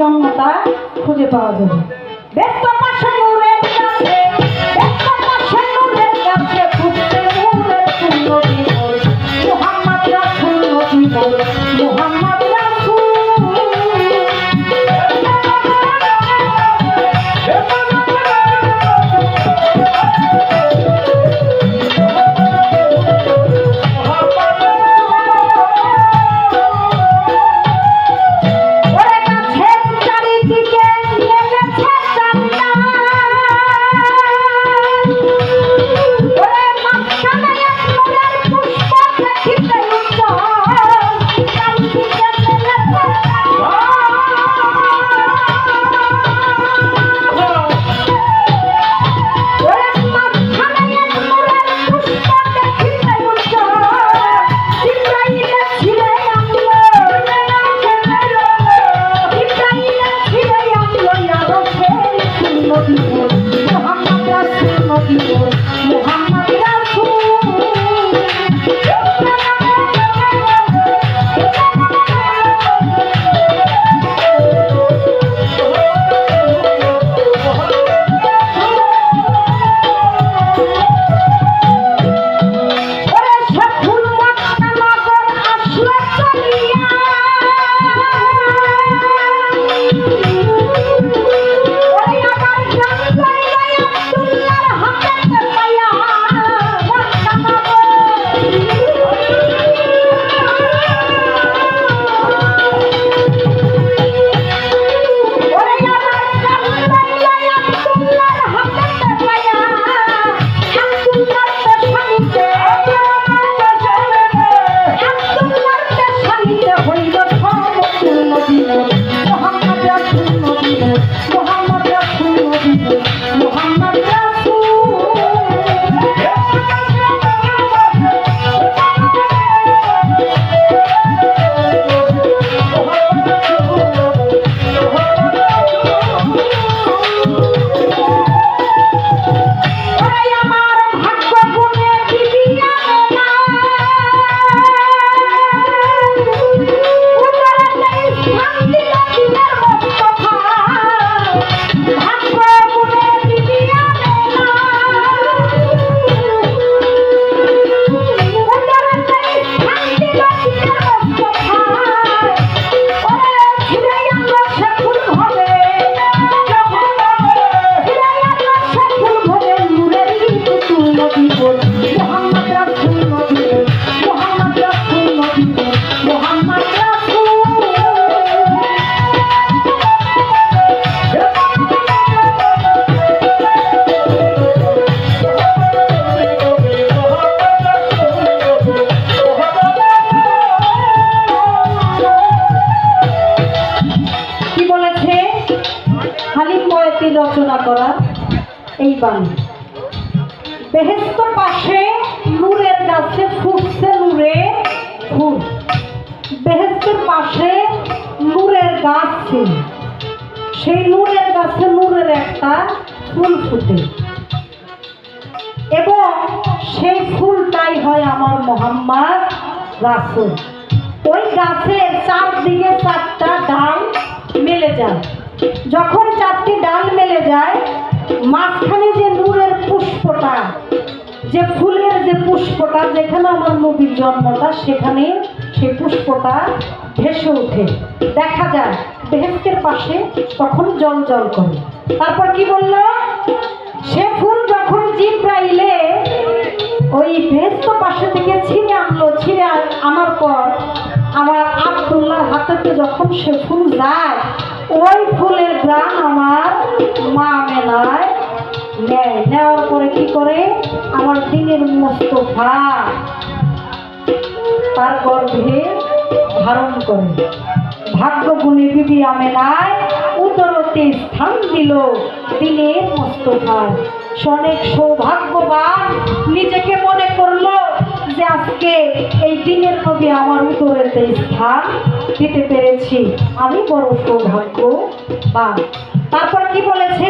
জন্মটা খুঁজে পাওয়া যাবে। ব্যস্ত পাশে নূরের কাছে, ব্যস্ত পাশে নূরের কাছে, খুঁজতে নূরের শূন্য জীবন, মুহাম্মদ রাসূল নবী মোর, মুহাম্মদ রাসূল। রচনা করা এই বাণী, বেহেশত পাশে নূরের গাছে ফুটছে নূরে ফুল। বেহেশতের পাশে নূরের গাছ ছিল, সেই নূরের গাছে নূরের একটা ফুল ফুটে এবং সেই ফুলটাই হয় আমার মুহাম্মদ রাসূল। ওই গাছের চারদিকে চারটা ডাল মেলে যায়। যখন চারটি ডাল মেলে যায়, মাঝখানে যে নূরের পুষ্পটা, যে ফুলের যে পুষ্পটা, যেখানে আমার নবীর জন্মটা, সেখানে সেই পুষ্পটা ভেসে ওঠে। দেখা যায় বেহেশতের পাশে তখন জল জল করে। তারপর কি বলল, সে ফুল যখন জিবরাইলে ওই বেহেশত পাশে থেকে ছিঁড়ে আনলো, ছিঁড়ে আনার পর আমার আব্দুল্লাহর হাতে যখন সে ফুল যায়, ওই ফুলের গ্রাম আমার মা মেলায় নেয়। নেওয়ার পরে কি করে, আমার দিনের মুস্তাফা তার গর্ভে ধারণ করে। ভাগ্য গুণী বিবি আমেনায় উদরতে স্থান দিল দিনের মুস্তাফার। সে অনেক সৌভাগ্যবান নিজেকে মনে করলো যে আজকে এই দিনের নবী আমার উত্তরেতে স্থান দিতে পেরেছি, আমি বড় সৌভাগ্যবান। তারপর কি বলেছে?